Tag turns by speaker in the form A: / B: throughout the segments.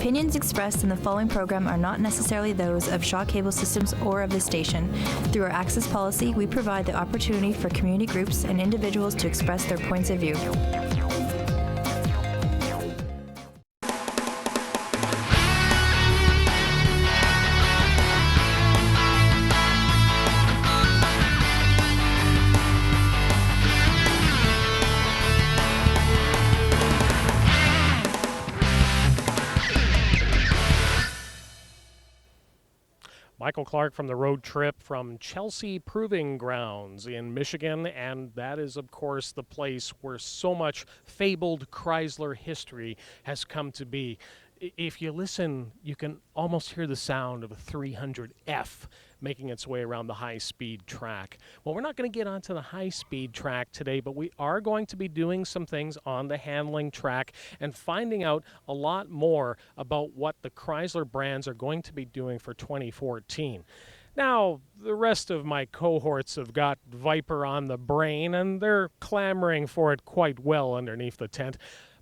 A: opinions expressed in the following program are not necessarily those of Shaw Cable Systems or of the station. Through our access policy, we provide the opportunity for community groups and individuals to express their points of view.
B: Michael Clark from the road trip from Chelsea Proving Grounds in Michigan, and that is, of course, the place where so much fabled Chrysler history has come to be. If you listen, you can almost hear the sound of a 300F making its way around the high-speed track. Well, we're not going to get onto the high-speed track today, but we are going to be doing some things on the handling track and finding out a lot more about what the Chrysler brands are going to be doing for 2014. Now, the rest of my cohorts have got Viper on the brain, and they're clamoring for it quite well underneath the tent.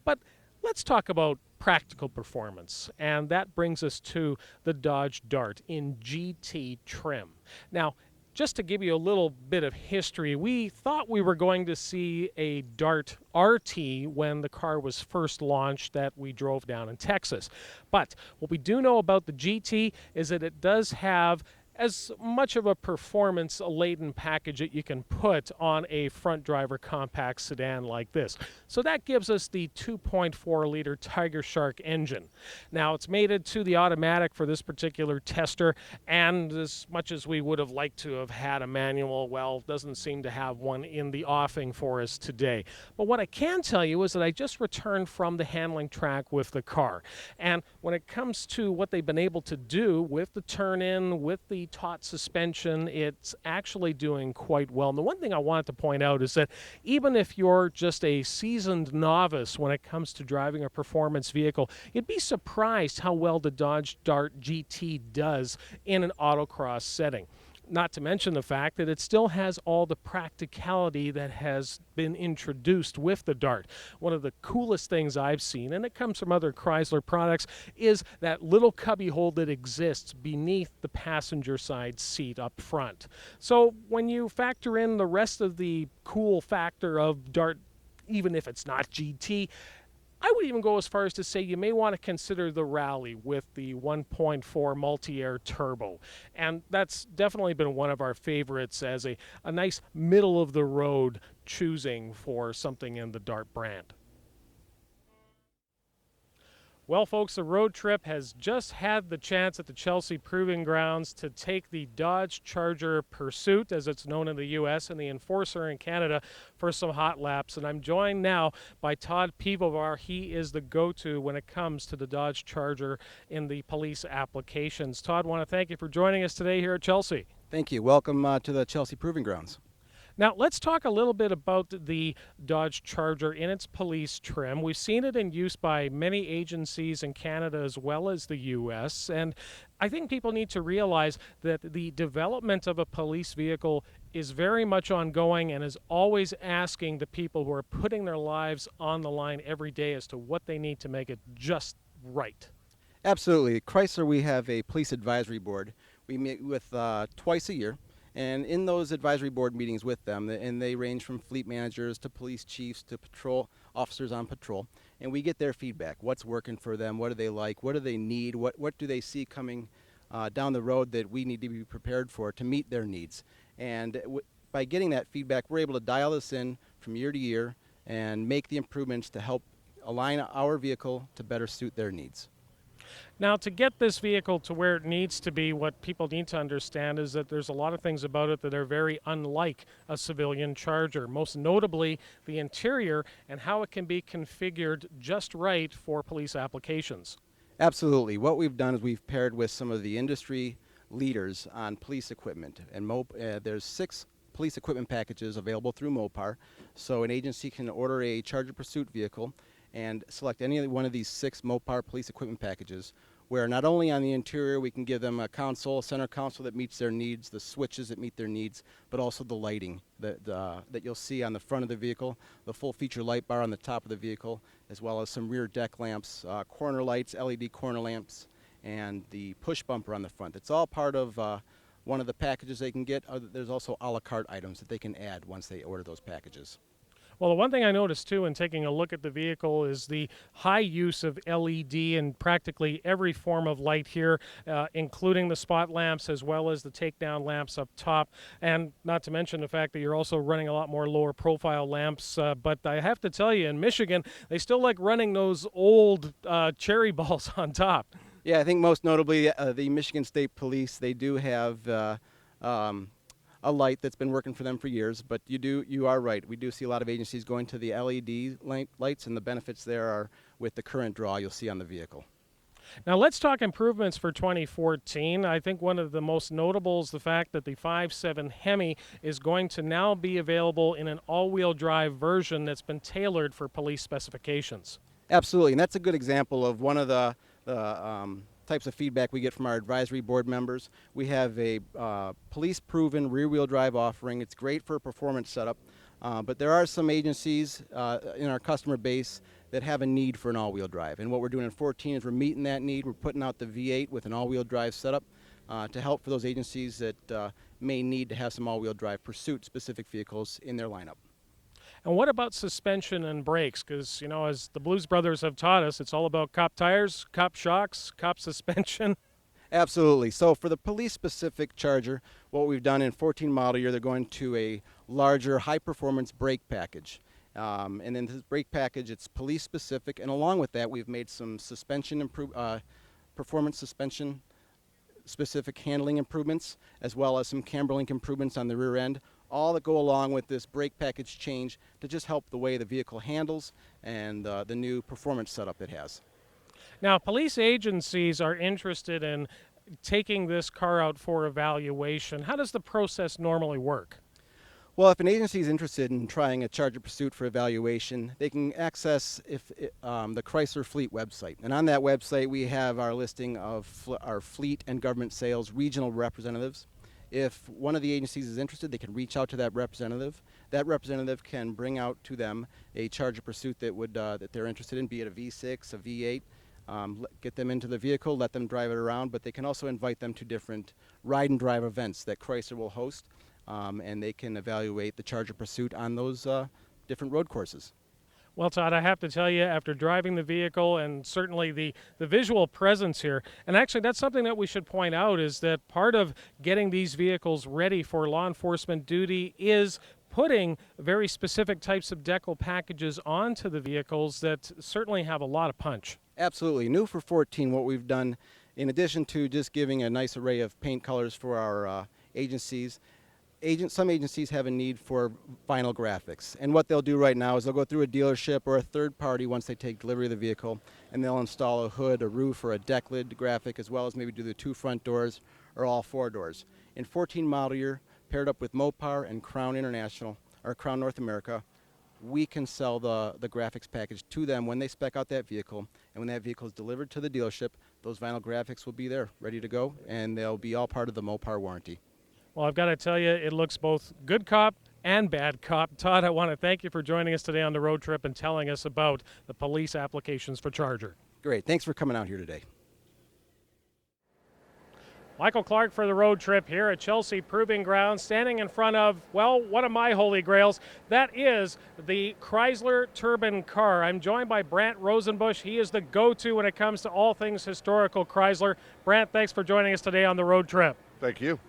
B: But let's talk about practical performance, and that brings us to the Dodge Dart in GT trim. Now, just to give you a little bit of history, we thought we were going to see a Dart RT when the car was first launched that we drove down in Texas. But what we do know about the GT is that it does have as much of a performance-laden package that you can put on a front driver compact sedan like this. So that gives us the 2.4-liter Tiger Shark engine. Now, it's mated to the automatic for this particular tester, and as much as we would have liked to have had a manual, well, doesn't seem to have one in the offing for us today. But what I can tell you is that I just returned from the handling track with the car. And when it comes to what they've been able to do with the turn-in, with the taut suspension, it's actually doing quite well. And the one thing I wanted to point out is that even if you're just a seasoned novice when it comes to driving a performance vehicle, you'd be surprised how well the Dodge Dart GT does in an autocross setting. Not to mention the fact that it still has all the practicality that has been introduced with the Dart. One of the coolest things I've seen, and it comes from other Chrysler products, is that little cubby hole that exists beneath the passenger side seat up front. So when you factor in the rest of the cool factor of Dart, even if it's not GT, I would even go as far as to say you may want to consider the Rally with the 1.4 multi-air turbo. And that's definitely been one of our favorites as a nice middle-of-the-road choosing for something in the Dart brand. Well, folks, the road trip has just had the chance at the Chelsea Proving Grounds to take the Dodge Charger Pursuit, as it's known in the U.S., and the Enforcer in Canada for some hot laps. And I'm joined now by Todd Pivovar. He is the go-to when it comes to the Dodge Charger in the police applications. Todd, I want to thank you for joining us today here at Chelsea.
C: Thank you. Welcome to the Chelsea Proving Grounds.
B: Now, let's talk a little bit about the Dodge Charger in its police trim. We've seen it in use by many agencies in Canada as well as the U.S., and I think people need to realize that the development of a police vehicle is very much ongoing and is always asking the people who are putting their lives on the line every day as to what they need to make it just right.
C: Absolutely. At Chrysler, we have a police advisory board. We meet with twice a year. And in those advisory board meetings with them, and they range from fleet managers to police chiefs to patrol officers on patrol, and we get their feedback. What's working for them? What do they like? What do they need? What do they see coming down the road that we need to be prepared for to meet their needs? And by getting that feedback, we're able to dial this in from year to year and make the improvements to help align our vehicle to better suit their needs.
B: Now, to get this vehicle to where it needs to be, what people need to understand is that there's a lot of things about it that are very unlike a civilian Charger, most notably the interior and how it can be configured just right for police applications.
C: Absolutely. What we've done is we've paired with some of the industry leaders on police equipment, and there's 6 police equipment packages available through Mopar, so an agency can order a Charger Pursuit vehicle and select any one of these 6 Mopar police equipment packages, where not only on the interior we can give them a center console that meets their needs, the switches that meet their needs, but also the lighting that you'll see on the front of the vehicle, the full feature light bar on the top of the vehicle, as well as some rear deck lamps, corner lights, LED corner lamps, and the push bumper on the front. It's all part of one of the packages they can get. There's also a la carte items that they can add once they order those packages.
B: Well, the one thing I noticed too in taking a look at the vehicle is the high use of LED in practically every form of light here, including the spot lamps as well as the takedown lamps up top, and not to mention the fact that you're also running a lot more lower profile lamps. But I have to tell you, in Michigan, they still like running those old cherry balls on top.
C: Yeah, I think most notably the Michigan State Police, they do have a light that's been working for them for years, but you are right. We do see a lot of agencies going to the LED lights, and the benefits there are with the current draw you'll see on the vehicle.
B: Now let's talk improvements for 2014. I think one of the most notable is the fact that the 5.7 Hemi is going to now be available in an all-wheel drive version that's been tailored for police specifications.
C: Absolutely, and that's a good example of one of the types of feedback we get from our advisory board members. We have a police-proven rear-wheel drive offering. It's great for a performance setup, but there are some agencies in our customer base that have a need for an all-wheel drive. And what we're doing in 14 is we're meeting that need. We're putting out the V8 with an all-wheel drive setup to help for those agencies that may need to have some all-wheel drive pursuit-specific vehicles in their lineup.
B: And what about suspension and brakes? Because, you know, as the Blues Brothers have taught us, it's all about cop tires, cop shocks, cop suspension.
C: Absolutely. So for the police-specific Charger, what we've done in 14 model year, they're going to a larger high-performance brake package. And in this brake package, it's police-specific, and along with that, we've made some suspension performance suspension specific handling improvements, as well as some camber link improvements on the rear end, all that go along with this brake package change to just help the way the vehicle handles and the new performance setup it has.
B: Now, police agencies are interested in taking this car out for evaluation. How does the process normally work?
C: Well, if an agency is interested in trying a Charger Pursuit for evaluation, they can access the Chrysler Fleet website. And on that website, we have our listing of our fleet and government sales regional representatives. If one of the agencies is interested, they can reach out to that representative. That representative can bring out to them a Charger Pursuit that they're interested in, be it a V6, a V8, get them into the vehicle, let them drive it around, but they can also invite them to different ride and drive events that Chrysler will host. And they can evaluate the Charger Pursuit on those different road courses.
B: Well, Todd, I have to tell you, after driving the vehicle and certainly the visual presence here, and actually that's something that we should point out, is that part of getting these vehicles ready for law enforcement duty is putting very specific types of decal packages onto the vehicles that certainly have a lot of punch.
C: Absolutely. New for 14, what we've done, in addition to just giving a nice array of paint colors for our agencies, some agencies have a need for vinyl graphics, and what they'll do right now is they'll go through a dealership or a third party once they take delivery of the vehicle, and they'll install a hood, a roof, or a deck lid graphic, as well as maybe do the 2 front doors or all 4 doors. In 14 model year, paired up with Mopar and Crown International or Crown North America, we can sell the graphics package to them when they spec out that vehicle, and when that vehicle is delivered to the dealership, those vinyl graphics will be there ready to go, and they'll be all part of the Mopar warranty.
B: Well, I've got to tell you, it looks both good cop and bad cop. Todd, I want to thank you for joining us today on the road trip and telling us about the police applications for Charger.
C: Great. Thanks for coming out here today.
B: Michael Clark for the road trip here at Chelsea Proving Ground, standing in front of, well, one of my holy grails. That is the Chrysler Turbine Car. I'm joined by Brant Rosenbush. He is the go-to when it comes to all things historical Chrysler. Brant, thanks for joining us today on the road trip.
D: Thank you.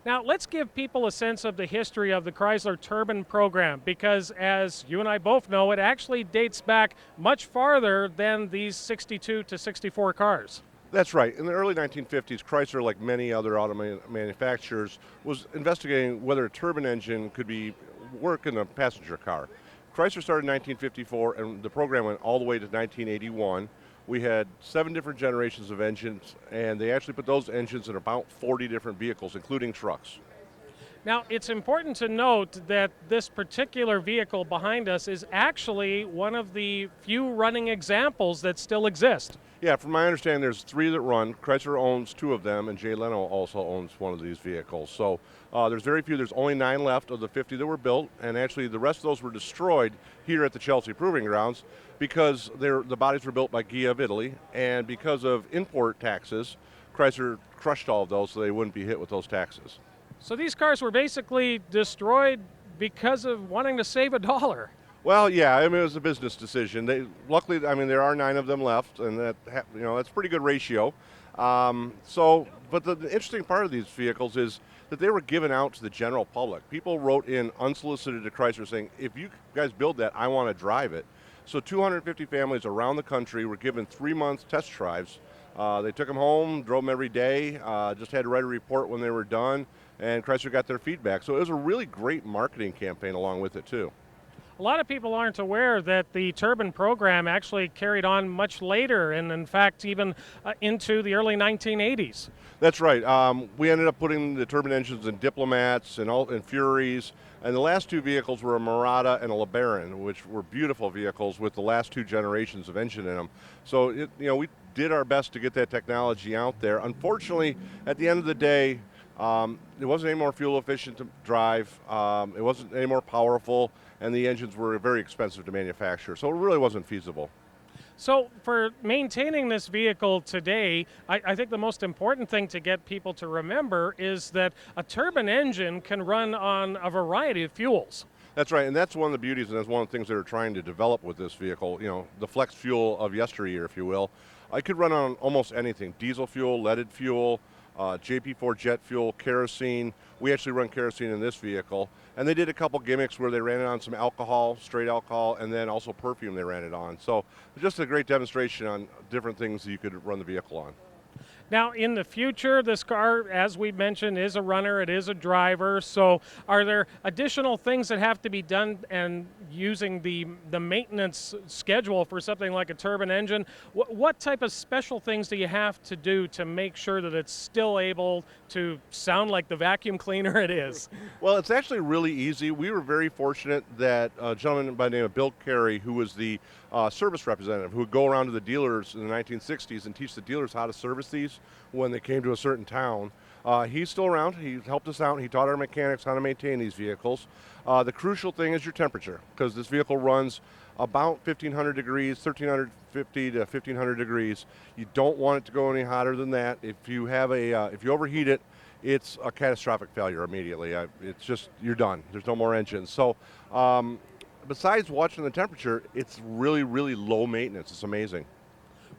B: Now, let's give people a sense of the history of the Chrysler Turbine program, because as you and I both know, it actually dates back much farther than these 62 to 64 cars.
D: That's right. In the early 1950s, Chrysler, like many other auto manufacturers, was investigating whether a turbine engine could work in a passenger car. Chrysler started in 1954, and the program went all the way to 1981. We had 7 different generations of engines, and they actually put those engines in about 40 different vehicles, including trucks.
B: Now, it's important to note that this particular vehicle behind us is actually one of the few running examples that still exist.
D: Yeah, from my understanding, there's 3 that run. Chrysler owns 2 of them, and Jay Leno also owns one of these vehicles. So there's very few. There's only 9 left of the 50 that were built, and actually the rest of those were destroyed here at the Chelsea Proving Grounds because the bodies were built by Ghia of Italy, and because of import taxes, Chrysler crushed all of those so they wouldn't be hit with those taxes.
B: So these cars were basically destroyed because of wanting to save a dollar.
D: Well, yeah, I mean, it was a business decision. Luckily, I mean, there are 9 of them left, and that's a pretty good ratio. But the interesting part of these vehicles is that they were given out to the general public. People wrote in unsolicited to Chrysler saying, if you guys build that, I want to drive it. So 250 families around the country were given 3-month test drives. They took them home, drove them every day, just had to write a report when they were done, and Chrysler got their feedback. So it was a really great marketing campaign along with it, too.
B: A lot of people aren't aware that the turbine program actually carried on much later, and in fact even into the early 1980s.
D: That's right. We ended up putting the turbine engines in Diplomats and Furies, and the last 2 vehicles were a Murata and a LeBaron, which were beautiful vehicles with the last 2 generations of engine in them. So we did our best to get that technology out there. Unfortunately, at the end of the day, it wasn't any more fuel efficient to drive, it wasn't any more powerful, and the engines were very expensive to manufacture, so it really wasn't feasible.
B: So for maintaining this vehicle today, I think the most important thing to get people to remember is that a turbine engine can run on a variety of fuels.
D: That's right, and that's one of the beauties, and that's one of the things they're trying to develop with this vehicle, the flex fuel of yesteryear, if you will. I could run on almost anything, diesel fuel, leaded fuel, JP4 jet fuel, kerosene. We actually run kerosene in this vehicle. And they did a couple gimmicks where they ran it on some alcohol, straight alcohol, and then also perfume they ran it on. So just a great demonstration on different things that you could run the vehicle on.
B: Now, in the future, this car, as we mentioned, is a runner, it is a driver. So are there additional things that have to be done, and using the maintenance schedule for something like a turbine engine? What type of special things do you have to do to make sure that it's still able to sound like the vacuum cleaner it is?
D: Well, it's actually really easy. We were very fortunate that a gentleman by the name of Bill Carey, who was the service representative, who would go around to the dealers in the 1960s and teach the dealers how to service these when they came to a certain town. He's still around. He helped us out. He taught our mechanics how to maintain these vehicles. The crucial thing is your temperature, because this vehicle runs about 1,500 degrees, 1,350 to 1,500 degrees. You don't want it to go any hotter than that. If you overheat it, it's a catastrophic failure immediately. It's just, you're done. There's no more engines. So besides watching the temperature, it's really, really low maintenance. It's amazing.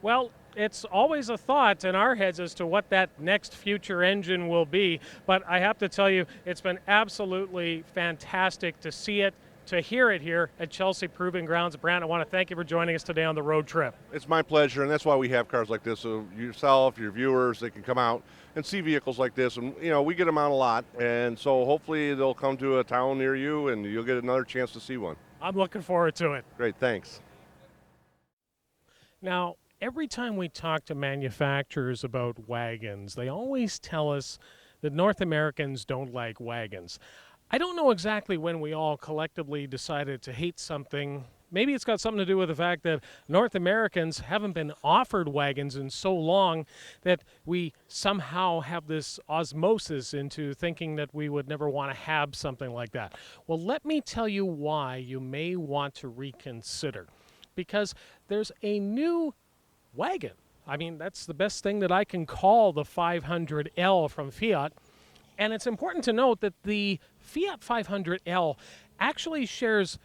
B: Well, it's always a thought in our heads as to what that next future engine will be, but I have to tell you, it's been absolutely fantastic to see it, to hear it here at Chelsea Proving Grounds. Brant, I want to thank you for joining us today on the road trip.
D: It's my pleasure, and that's why we have cars like this, so yourself, your viewers, they can come out and see vehicles like this, and we get them out a lot, and so hopefully they'll come to a town near you and you'll get another chance to see one.
B: I'm looking forward to it.
D: Great, thanks.
B: Now, every time we talk to manufacturers about wagons, they always tell us that North Americans don't like wagons. I don't know exactly when we all collectively decided to hate something. Maybe it's got something to do with the fact that North Americans haven't been offered wagons in so long that we somehow have this osmosis into thinking that we would never want to have something like that. Well, let me tell you why you may want to reconsider. Because there's a new wagon. I mean, that's the best thing that I can call the 500L from Fiat. And it's important to note that the Fiat 500L actually shares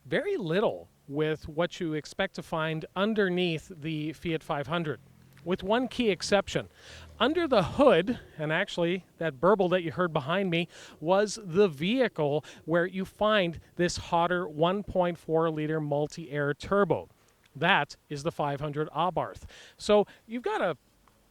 B: very little with what you expect to find underneath the Fiat 500, with one key exception. Under the hood, and actually that burble that you heard behind me was the vehicle where you find this hotter 1.4-liter multi-air turbo. That is the 500 Abarth. So you've got a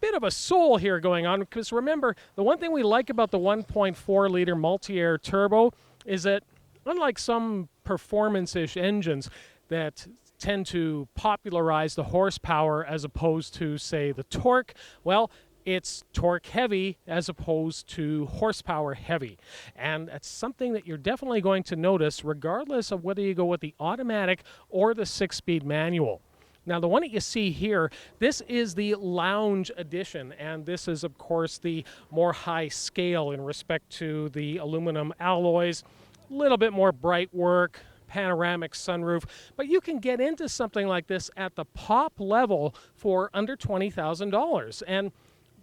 B: bit of a soul here going on, because remember, the one thing we like about the 1.4-liter multi-air turbo is that unlike some performance-ish engines that tend to popularize the horsepower as opposed to, say, the torque, well, it's torque heavy as opposed to horsepower heavy. And that's something that you're definitely going to notice regardless of whether you go with the automatic or the 6-speed manual. Now, the one that you see here, this is the lounge edition, and this is, of course, the more high scale in respect to the aluminum alloys, a little bit more bright work, panoramic sunroof, but you can get into something like this at the pop level for under $20,000. And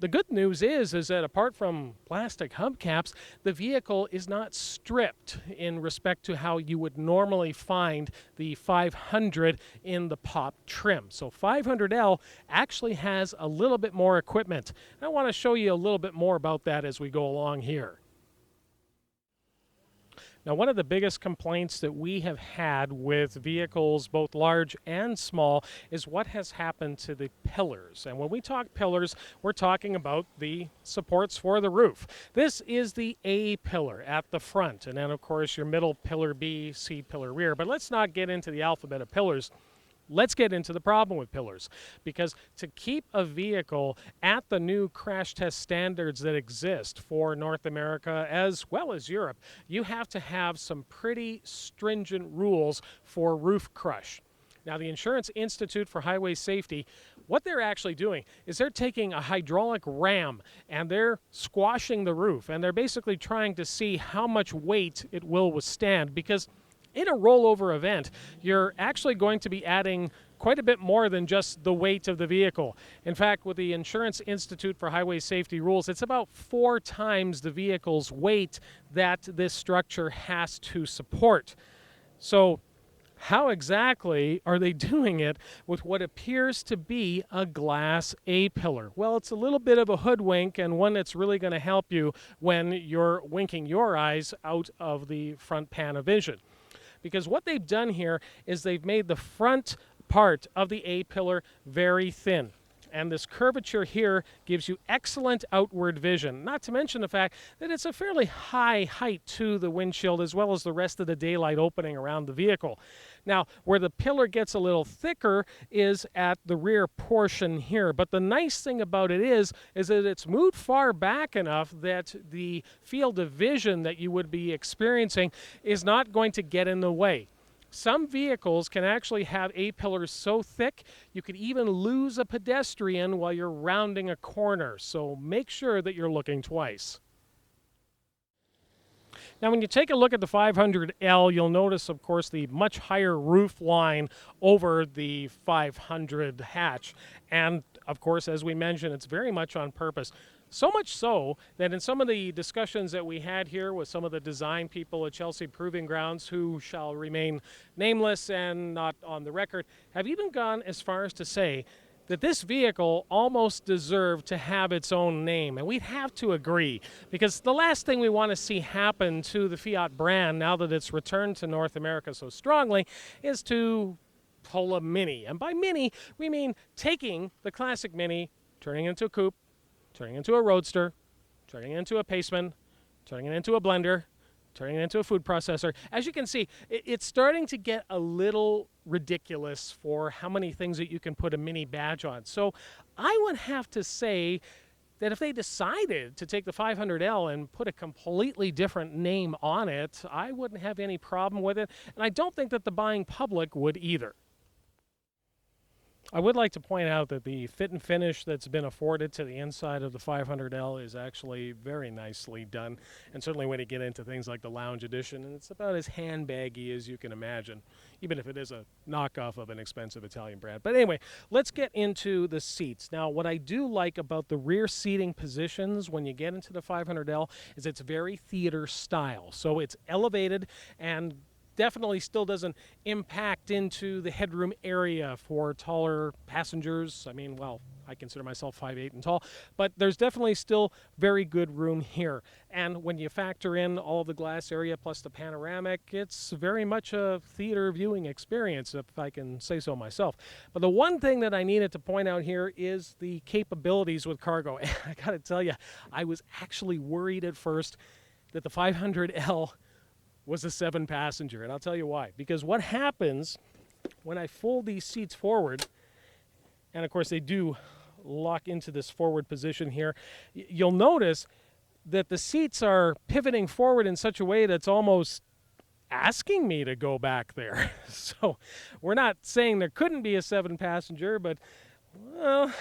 B: the good news is that apart from plastic hubcaps, the vehicle is not stripped in respect to how you would normally find the 500 in the pop trim. So 500L actually has a little bit more equipment. I want to show you a little bit more about that as we go along here. Now, one of the biggest complaints that we have had with vehicles, both large and small, is what has happened to the pillars. And when we talk pillars, we're talking about the supports for the roof. This is the A pillar at the front, and then, of course, your middle pillar B, C pillar rear. But let's not get into the alphabet of pillars. Let's get into the problem with pillars, because to keep a vehicle at the new crash test standards that exist for North America as well as Europe, you have to have some pretty stringent rules for roof crush. Now, the Insurance Institute for Highway Safety, what they're actually doing is they're taking a hydraulic ram and they're squashing the roof, and they're basically trying to see how much weight it will withstand, because in a rollover event, you're actually going to be adding quite a bit more than just the weight of the vehicle. In fact, with the Insurance Institute for Highway Safety rules, it's about 4 times the vehicle's weight that this structure has to support. So how exactly are they doing it with what appears to be a glass A-pillar? Well, it's a little bit of a hoodwink, and one that's really going to help you when you're winking your eyes out of the front pan of vision. Because what they've done here is they've made the front part of the A-pillar very thin. And this curvature here gives you excellent outward vision, not to mention the fact that it's a fairly high height to the windshield as well as the rest of the daylight opening around the vehicle. Now, where the pillar gets a little thicker is at the rear portion here. But the nice thing about it is that it's moved far back enough that the field of vision that you would be experiencing is not going to get in the way. Some vehicles can actually have A-pillars so thick you could even lose a pedestrian while you're rounding a corner. So make sure that you're looking twice. Now, when you take a look at the 500L, you'll notice, of course, the much higher roof line over the 500 hatch. And, of course, as we mentioned, it's very much on purpose. So much so that in some of the discussions that we had here with some of the design people at Chelsea Proving Grounds, who shall remain nameless and not on the record, have even gone as far as to say that this vehicle almost deserved to have its own name. And we'd have to agree, because the last thing we want to see happen to the Fiat brand now that it's returned to North America so strongly is to pull a Mini. And by Mini, we mean taking the classic Mini, turning it into a coupe, turning it into a roadster, turning it into a paceman, turning it into a blender, turning it into a food processor. As you can see, it's starting to get a little ridiculous for how many things that you can put a Mini badge on. So I would have to say that if they decided to take the 500L and put a completely different name on it, I wouldn't have any problem with it. And I don't think that the buying public would either. I would like to point out that the fit and finish that's been afforded to the inside of the 500L is actually very nicely done. And certainly when you get into things like the Lounge Edition, and it's about as handbaggy as you can imagine, even if it is a knockoff of an expensive Italian brand. But anyway, let's get into the seats. Now, what I do like about the rear seating positions when you get into the 500L is it's very theater style. So it's elevated and definitely still doesn't impact into the headroom area for taller passengers. I mean, well, I consider myself 5'8" and tall, but there's definitely still very good room here. And when you factor in all of the glass area plus the panoramic, it's very much a theater viewing experience, if I can say so myself. But the one thing that I needed to point out here is the capabilities with cargo. And I gotta tell you, I was actually worried at first that the 500L was a 7-passenger, and I'll tell you why. Because what happens when I fold these seats forward, and of course they do lock into this forward position here, you'll notice that the seats are pivoting forward in such a way that's almost asking me to go back there. So we're not saying there couldn't be a 7-passenger, but well,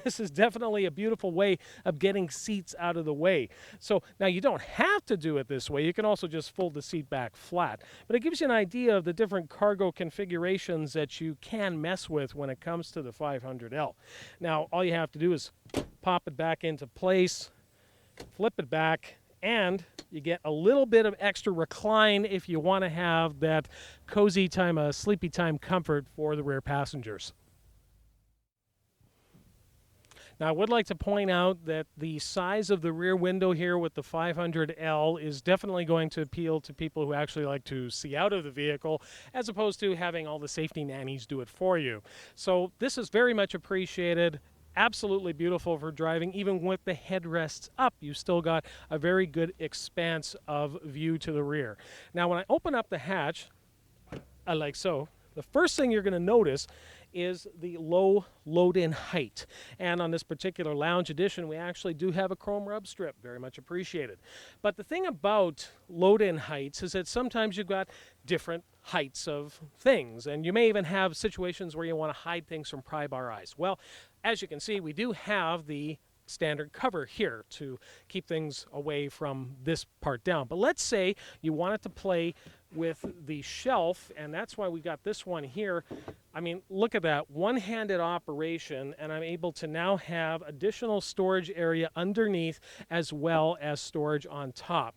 B: this is definitely a beautiful way of getting seats out of the way. So now you don't have to do it this way. You can also just fold the seat back flat. But it gives you an idea of the different cargo configurations that you can mess with when it comes to the 500L. Now, all you have to do is pop it back into place, flip it back, and you get a little bit of extra recline if you want to have that cozy time, sleepy time comfort for the rear passengers. Now, I would like to point out that the size of the rear window here with the 500L is definitely going to appeal to people who actually like to see out of the vehicle, as opposed to having all the safety nannies do it for you. So this is very much appreciated. Absolutely beautiful for driving. Even with the headrests up, you still got a very good expanse of view to the rear. Now, when I open up the hatch, like so, the first thing you're going to notice is the low load-in height. And on this particular lounge edition, we actually do have a chrome rub strip, very much appreciated. But the thing about load-in heights is that sometimes you've got different heights of things, and you may even have situations where you want to hide things from prybar eyes. Well, as you can see, we do have the standard cover here to keep things away from this part down. But let's say you wanted to play with the shelf, and that's why we got this one here. I mean, look at that, one-handed operation, and I'm able to now have additional storage area underneath as well as storage on top.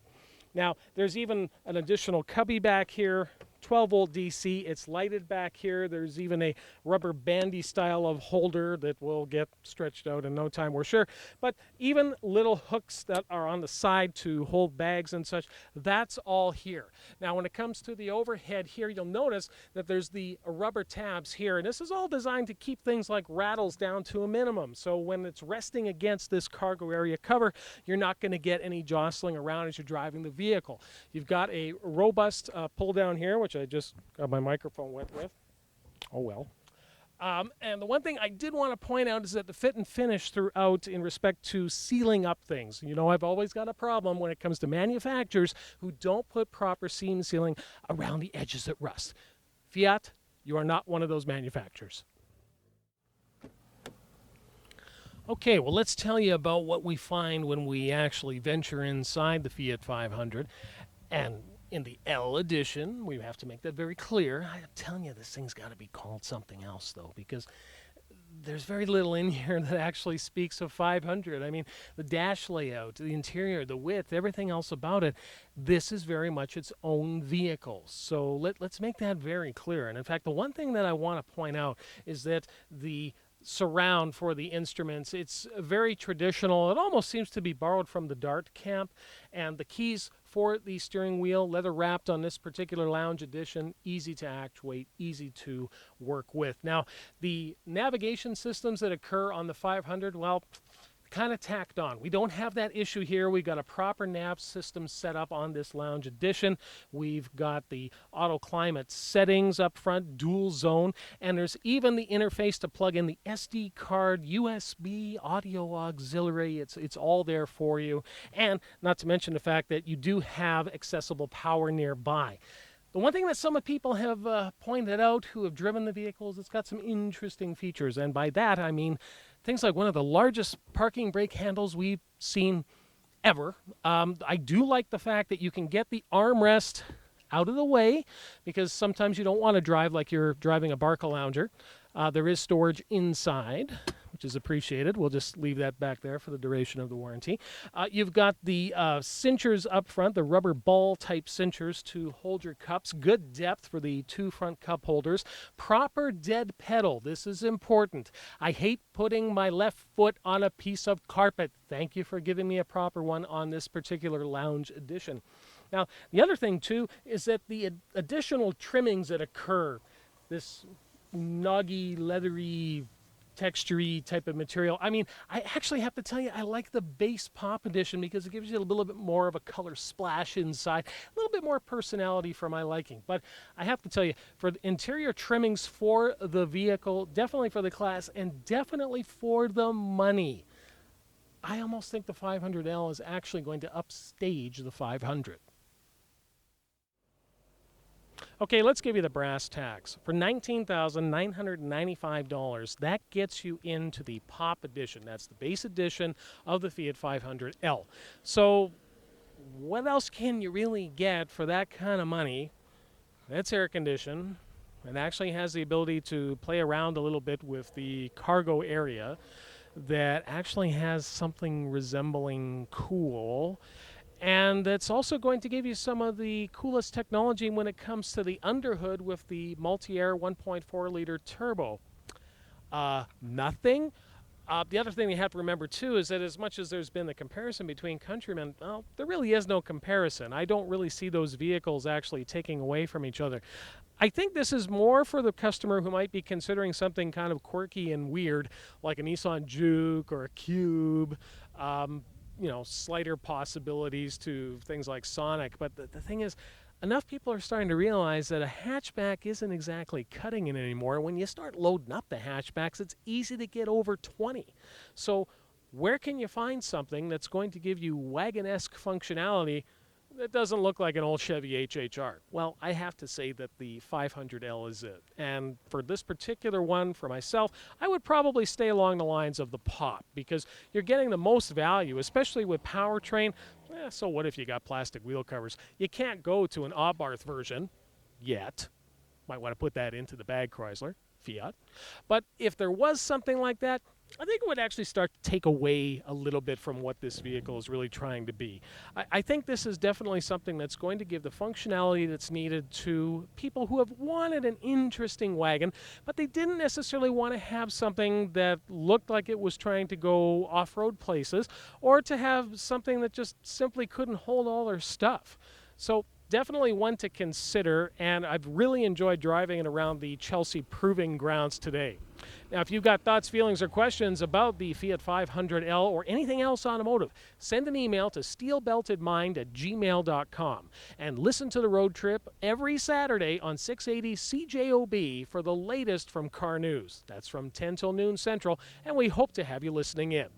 B: Now, there's even an additional cubby back here, 12-volt DC. It's lighted back here. There's even a rubber bandy style of holder that will get stretched out in no time, we're sure. But even little hooks that are on the side to hold bags and such, that's all here. Now, when it comes to the overhead here, you'll notice that there's the rubber tabs here, and this is all designed to keep things like rattles down to a minimum. So when it's resting against this cargo area cover, you're not going to get any jostling around as you're driving the vehicle. You've got a robust pull down here, which I just got my microphone wet with. Oh well. And the one thing I did want to point out is that the fit and finish throughout in respect to sealing up things. You know, I've always got a problem when it comes to manufacturers who don't put proper seam sealing around the edges that rust. Fiat, you are not one of those manufacturers. Okay, well, let's tell you about what we find when we actually venture inside the Fiat 500. And in the L edition, we have to make that very clear. I'm telling you, this thing's got to be called something else, though, because there's very little in here that actually speaks of 500. I mean, the dash layout, the interior, the width, everything else about it, this is very much its own vehicle. So let's make that very clear. And in fact, the one thing that I want to point out is that the surround for the instruments, it's very traditional. It almost seems to be borrowed from the Dart camp. And the keys for the steering wheel, leather wrapped on this particular lounge edition, easy to actuate, easy to work with. Now, the navigation systems that occur on the 500, well, kind of tacked on. We don't have that issue here. We've got a proper nav system set up on this lounge edition. We've got the auto climate settings up front, dual zone, and there's even the interface to plug in the SD card, USB, audio auxiliary. It's all there for you. And not to mention the fact that you do have accessible power nearby. The one thing that some people have pointed out who have driven the vehicles, it's got some interesting features. And by that, I mean things like one of the largest parking brake handles we've seen ever. I do like the fact that you can get the armrest out of the way because sometimes you don't want to drive like you're driving a Barca Lounger. There is storage inside, which is appreciated. We'll just leave that back there for the duration of the warranty. You've got the cinchers up front, the rubber ball type cinchers to hold your cups. Good depth for the two front cup holders. Proper dead pedal. This is important. I hate putting my left foot on a piece of carpet. Thank you for giving me a proper one on this particular lounge edition. Now, the other thing, too, is that the additional trimmings that occur, this noggy, leathery texture-y type of material. I mean, I actually have to tell you, I like the base pop edition because it gives you a little bit more of a color splash inside, a little bit more personality for my liking. But I have to tell you, for the interior trimmings for the vehicle, definitely for the class, and definitely for the money, I almost think the 500L is actually going to upstage the 500. Okay, let's give you the brass tacks. For $19,995, that gets you into the Pop Edition. That's the base edition of the Fiat 500L. So what else can you really get for that kind of money? It's air conditioned. It actually has the ability to play around a little bit with the cargo area that actually has something resembling cool. And it's also going to give you some of the coolest technology when it comes to the underhood with the multi-air 1.4-liter turbo. Nothing. The other thing you have to remember, too, is that as much as there's been the comparison between Countrymen, well, there really is no comparison. I don't really see those vehicles actually taking away from each other. I think this is more for the customer who might be considering something kind of quirky and weird, like a Nissan Juke or a Cube. You know, slighter possibilities to things like Sonic. But the thing is, enough people are starting to realize that a hatchback isn't exactly cutting it anymore. When you start loading up the hatchbacks, it's easy to get over 20. So where can you find something that's going to give you wagon-esque functionality that doesn't look like an old Chevy HHR? Well, I have to say that the 500L is it. And for this particular one, for myself, I would probably stay along the lines of the Pop, because you're getting the most value, especially with powertrain. So what if you got plastic wheel covers? You can't go to an Abarth version yet. Might want to put that into the bag, Chrysler, Fiat. But if there was something like that, I think it would actually start to take away a little bit from what this vehicle is really trying to be. I think this is definitely something that's going to give the functionality that's needed to people who have wanted an interesting wagon, but they didn't necessarily want to have something that looked like it was trying to go off-road places, or to have something that just simply couldn't hold all their stuff. So definitely one to consider, and I've really enjoyed driving it around the Chelsea Proving Grounds today. Now, if you've got thoughts, feelings, or questions about the Fiat 500L or anything else automotive, send an email to steelbeltedmind@gmail.com and listen to The Road Trip every Saturday on 680 CJOB for the latest from car news. That's from 10 till noon Central, and we hope to have you listening in.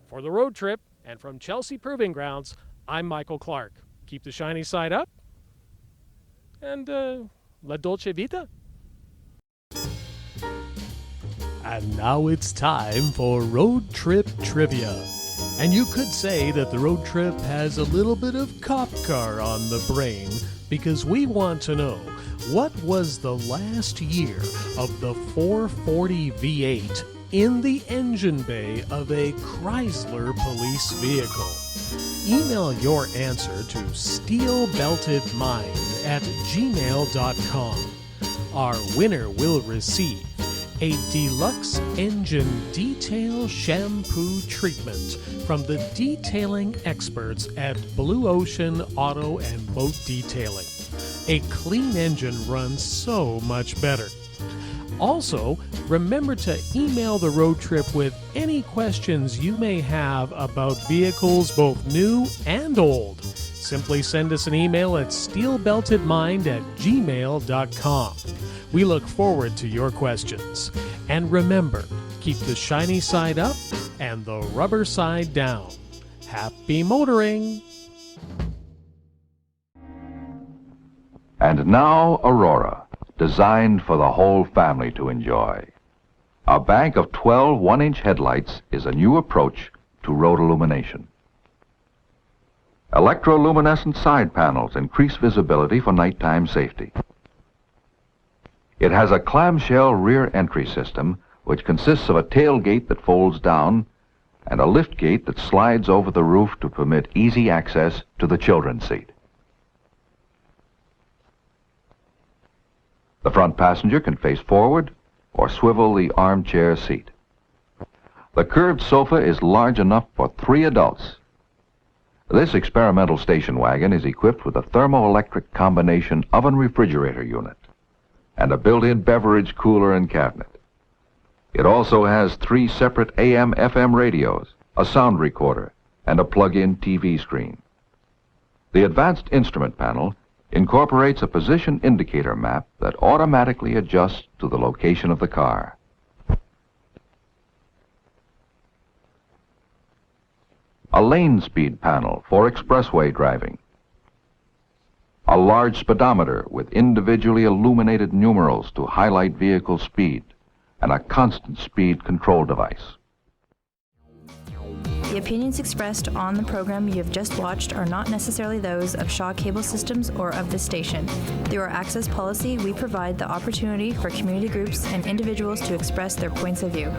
B: For The Road Trip and from Chelsea Proving Grounds, I'm Michael Clark. Keep the shiny side up, and La Dolce Vita. And now it's time for Road Trip Trivia. And you could say that the Road Trip has a little bit of cop car on the brain, because we want to know, what was the last year of the 440 V8 in the engine bay of a Chrysler police vehicle? Email your answer to steelbeltedmind@gmail.com. Our winner will receive a deluxe engine detail shampoo treatment from the detailing experts at Blue Ocean Auto and Boat Detailing. A clean engine runs so much better. Also, remember to email the Road Trip with any questions you may have about vehicles both new and old. Simply send us an email at steelbeltedmind@gmail.com. We look forward to your questions. And remember, keep the shiny side up and the rubber side down. Happy motoring!
E: And now Aurora, designed for the whole family to enjoy. A bank of 12 one-inch headlights is a new approach to road illumination. Electroluminescent side panels increase visibility for nighttime safety. It has a clamshell rear entry system, which consists of a tailgate that folds down and a lift gate that slides over the roof to permit easy access to the children's seat. The front passenger can face forward or swivel the armchair seat. The curved sofa is large enough for 3 adults. This experimental station wagon is equipped with a thermoelectric combination oven refrigerator unit and a built-in beverage cooler and cabinet. It also has 3 separate AM/FM radios, a sound recorder, and a plug-in TV screen. The advanced instrument panel incorporates a position indicator map that automatically adjusts to the location of the car. A lane speed panel for expressway driving. A large speedometer with individually illuminated numerals to highlight vehicle speed, and a constant speed control device.
A: The opinions expressed on the program you have just watched are not necessarily those of Shaw Cable Systems or of this station. Through our access policy, we provide the opportunity for community groups and individuals to express their points of view.